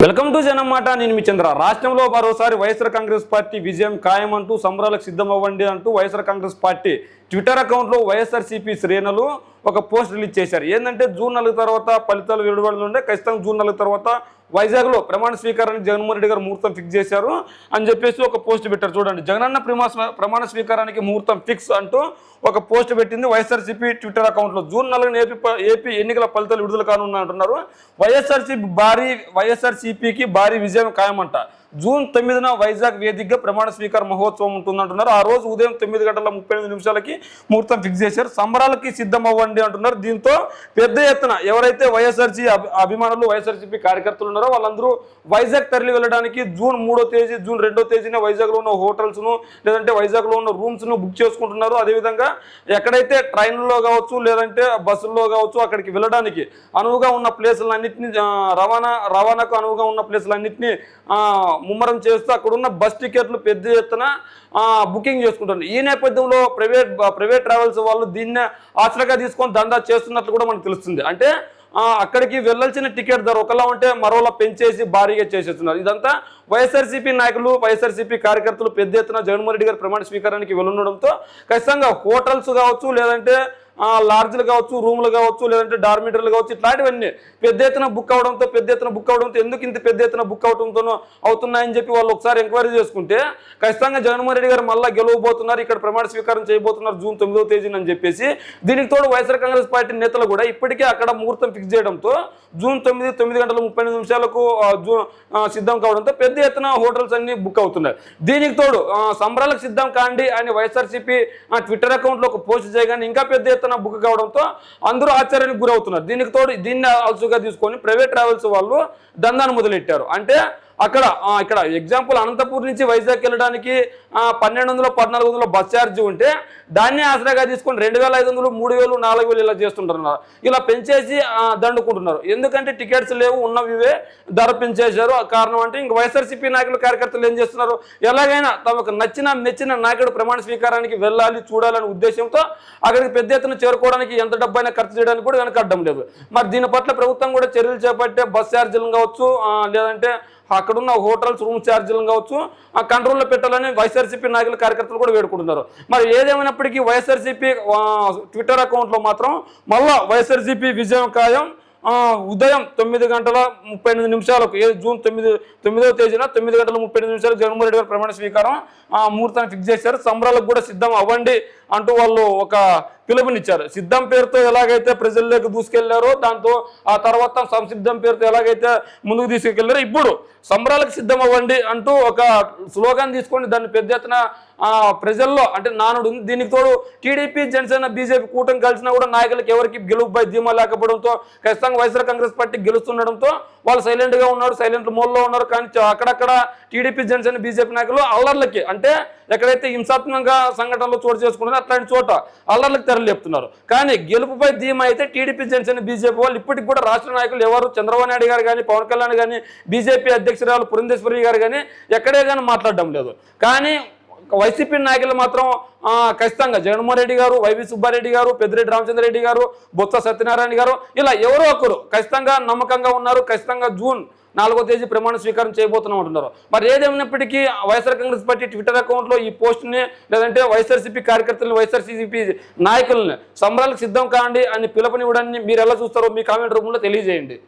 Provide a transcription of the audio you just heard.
Welcome to జనమాట. నేను మీ చంద్ర. రాష్ట్రంలో మరోసారి వైఎస్ఆర్ కాంగ్రెస్ పార్టీ విజయం ఖాయమంటూ సంబరాలకు సిద్ధమవ్వండి అంటూ వైఎస్ఆర్ కాంగ్రెస్ పార్టీ ట్విట్టర్ అకౌంట్లో వైఎస్ఆర్సీపీ శ్రేణులు ఒక పోస్ట్ రిలీజ్ చేశారు. ఏంటంటే జూన్ 4 తర్వాత ఫలితాలు వెలువడుతుంటే ఖచ్చితంగా జూన్ 4 తర్వాత వైజాగ్లో ప్రమాణ స్వీకారానికి జగన్మోహన్ రెడ్డి గారు ముహూర్తం ఫిక్స్ చేశారు అని చెప్పేసి ఒక పోస్ట్ పెట్టారు. చూడండి, జగనన్న ప్రమాణ స్వీకారానికి ముహూర్తం ఫిక్స్ అంటూ ఒక పోస్ట్ పెట్టింది వైఎస్ఆర్సీపీ ట్విట్టర్ అకౌంట్లో. జూన్ 4 ఏపీ ఎన్నికల ఫలితాలు విడుదల కానున్నా అంటున్నారు. వైఎస్ఆర్సీపీకి భారీ విజయం ఖాయమంట. జూన్ 9న వైజాగ్ వేదికగా ప్రమాణ స్వీకార మహోత్సవం ఉంటుందంటున్నారు. ఆ రోజు ఉదయం 9:38 ముహూర్తం ఫిక్స్ చేశారు. సంబరాలకి సిద్ధం అవ్వండి అంటున్నారు. దీంతో పెద్ద ఎత్తున ఎవరైతే వైఎస్ఆర్సీ అభిమానులు, వైఎస్ఆర్సీపీ కార్యకర్తలు ఉన్నారో వాళ్ళందరూ వైజాగ్ తరలి వెళ్ళడానికి జూన్ 3వ తేదీ, జూన్ 2వ తేదీన వైజాగ్లో ఉన్న హోటల్స్ను లేదంటే వైజాగ్లో ఉన్న రూమ్స్ను బుక్ చేసుకుంటున్నారు. అదేవిధంగా ఎక్కడైతే ట్రైన్లో కావచ్చు లేదంటే బస్సుల్లో కావచ్చు అక్కడికి వెళ్ళడానికి అనువుగా ఉన్న ప్లేసులన్నింటినీ రవాణాకు అనువుగా ఉన్న ప్లేసులన్నింటినీ ముమ్మరం చేస్తూ అక్కడున్న బస్ టికెట్లు పెద్ద ఎత్తున బుకింగ్ చేసుకుంటున్నారు. ఈ నేపథ్యంలో ప్రైవేట్ ట్రావెల్స్ వాళ్ళు దీన్ని ఆసరాగా తీసుకొని దందా చేస్తున్నట్లు కూడా మనకు తెలుస్తుంది. అంటే అక్కడికి వెళ్ళాల్సిన టికెట్ ధర ఒకలా ఉంటే మరోలా పెంచేసి భారీగా చేసేస్తున్నారు. ఇదంతా వైఎస్ఆర్సీపీ నాయకులు, వైఎస్ఆర్సీపీ కార్యకర్తలు పెద్ద ఎత్తున జగన్మోహన్ రెడ్డి గారి ప్రమాణ స్వీకారానికి వెళ్ళుండడంతో ఖచ్చితంగా హోటల్స్ కావచ్చు లేదంటే లాడ్జ్లు కావచ్చు, రూములు కావచ్చు లేదంటే డార్మిటర్లు కావచ్చు, ఇట్లాంటివన్నీ పెద్ద ఎత్తున బుక్ అవడంతో ఎందుకు ఇంత పెద్ద ఎత్తున బుక్ అవడంతో అవుతున్నాయని చెప్పి వాళ్ళు ఒకసారి ఎంక్వైరీ చేసుకుంటే ఖచ్చితంగా జగన్మోహన్ రెడ్డి గారు మళ్ళీ గెలవబోతున్నారు, ఇక్కడ ప్రమాణ స్వీకారం చేయబోతున్నారు జూన్ 9వ తేదీన అని చెప్పేసి. దీనికి తోడు వైఎస్ఆర్ కాంగ్రెస్ పార్టీ నేతలు కూడా ఇప్పటికే అక్కడ ముహూర్తం ఫిక్స్ చేయడంతో జూన్ 9:38 సిద్ధం కావడంతో పెద్ద ఎత్తున హోటల్స్ అన్ని బుక్ అవుతున్నాయి. దీనికి తోడు సంబరాలకు సిద్ధం కాండి అని వైఎస్ఆర్సీపీ ట్విట్టర్ అకౌంట్లో ఒక పోస్ట్ చేయగానే ఇంకా పెద్ద ఎత్తున బుక్ కావడంతో అందరూ ఆశ్చర్యానికి గురవుతున్నారు. దీనికి తోడు దీన్ని అలసుగా తీసుకొని ప్రైవేట్ ట్రావెల్స్ వాళ్ళు దందాన్ని మొదలెట్టారు. అంటే ఇక్కడ ఎగ్జాంపుల్ అనంతపూర్ నుంచి వైజాగ్ వెళ్ళడానికి 1200, 1400 బస్ ఛార్జ్ ఉంటే దాన్ని ఆసరాగా తీసుకొని 2500, 3000, 4000 ఇలా చేస్తుంటున్నారు. ఇలా పెంచేసి దండుకుంటున్నారు. ఎందుకంటే టికెట్స్ లేవు, ఉన్నవివే ధర పెంచేశారు. కారణం అంటే ఇంక వైఎస్ఆర్సీపీ నాయకులు, కార్యకర్తలు ఏం చేస్తున్నారు, ఎలాగైనా తమకు మెచ్చిన నాయకుడు ప్రమాణ స్వీకారానికి వెళ్ళాలి, చూడాలనే ఉద్దేశంతో అక్కడికి పెద్ద ఎత్తున చేరుకోవడానికి ఎంత డబ్బైనా ఖర్చు చేయడానికి కూడా వెనకడ్డం లేదు. మరి దీని పట్ల ప్రభుత్వం కూడా చర్యలు చేపట్టే బస్ ఛార్జీలు కావచ్చు లేదంటే అక్కడున్న హోటల్స్ రూమ్ ఛార్జీలు కావచ్చు కంట్రోల్లో పెట్టాలని వైఎస్ఆర్సీపీ నాయకులు, కార్యకర్తలు కూడా వేడుకుంటున్నారు. మరి ఏదేమైనప్పటికీ వైఎస్ఆర్సీపీ ట్విట్టర్ అకౌంట్లో మాత్రం మళ్ళా వైఎస్ఆర్సీపీ విజయం ఖాయం. ఉదయం 9:38 జూన్ 9వ తేదీన 9:38 జగన్మోహన్ రెడ్డి గారు ప్రమాణ స్వీకారం ముహూర్తాన్ని ఫిక్స్ చేశారు. సంబరాలకు కూడా సిద్ధం అవ్వండి అంటూ వాళ్ళు ఒక పిలుపునిచ్చారు. సిద్ధం పేరుతో ఎలాగైతే ప్రజల్లోకి దూసుకెళ్లారో దాంతో ఆ తర్వాత సంసిద్ధం పేరుతో ఎలాగైతే ముందుకు తీసుకెళ్లారో ఇప్పుడు సంబరాలకు సిద్ధం అవ్వండి అంటూ ఒక స్లోగాన్ తీసుకొని దాన్ని పెద్ద ఎత్తున ప్రజల్లో అంటే నానుడు. దీనికి తోడు టీడీపీ, జనసేన, బీజేపీ కూటమి కలిసినా కూడా నాయకులకు ఎవరికి గెలుపుపై ధీమా లేకపోవడంతో ఖచ్చితంగా వైఎస్ఆర్ కాంగ్రెస్ పార్టీ గెలుస్తుండడంతో వాళ్ళు సైలెంట్గా ఉన్నారు, సైలెంట్ మోడ్లో ఉన్నారు. కానీ అక్కడక్కడ టీడీపీ, జనసేన, బీజేపీ నాయకులు అల్లర్లకి అంటే ఎక్కడైతే హింసాత్మకంగా సంఘటనలు చోటు చేసుకుంటుందో అట్లాంటి చోట అల్లర్లకు తెరలేపుతున్నారు. కానీ గెలుపుపై ధీమా అయితే టీడీపీ, జనసేన, బీజేపీ వాళ్ళు ఇప్పటికి కూడా రాష్ట్ర నాయకులు ఎవరు చంద్రబాబు నాయుడు గారు కానీ, పవన్ కళ్యాణ్ కానీ, బీజేపీ అధ్యక్షురాలు పురంధేశ్వరి గారు కానీ ఎక్కడే కానీ మాట్లాడడం లేదు. కానీ వైసీపీ నాయకులు మాత్రం ఖచ్చితంగా జగన్మోహన్ రెడ్డి గారు, వైవి సుబ్బారెడ్డి గారు, పెద్దిరెడ్డి రామచంద్రరెడ్డి గారు, బొత్స సత్యనారాయణ గారు ఇలా ఎవరో ఒకరు ఖచ్చితంగా నమ్మకంగా ఉన్నారు. ఖచ్చితంగా జూన్ 4వ తేదీ ప్రమాణ స్వీకారం చేయబోతున్నాం అంటున్నారు. మరి ఏదేమైనప్పటికీ వైఎస్ఆర్ కాంగ్రెస్ పార్టీ ట్విట్టర్ అకౌంట్లో ఈ పోస్ట్ని లేదంటే వైఎస్ఆర్సీపీ కార్యకర్తలను, వైఎస్ఆర్సీపీ నాయకులని సంబరాలకు సిద్ధం కాండి అని పిలుపునివ్వడాన్ని మీరు ఎలా చూస్తారో మీ కామెంట్ రూపంలో తెలియజేయండి.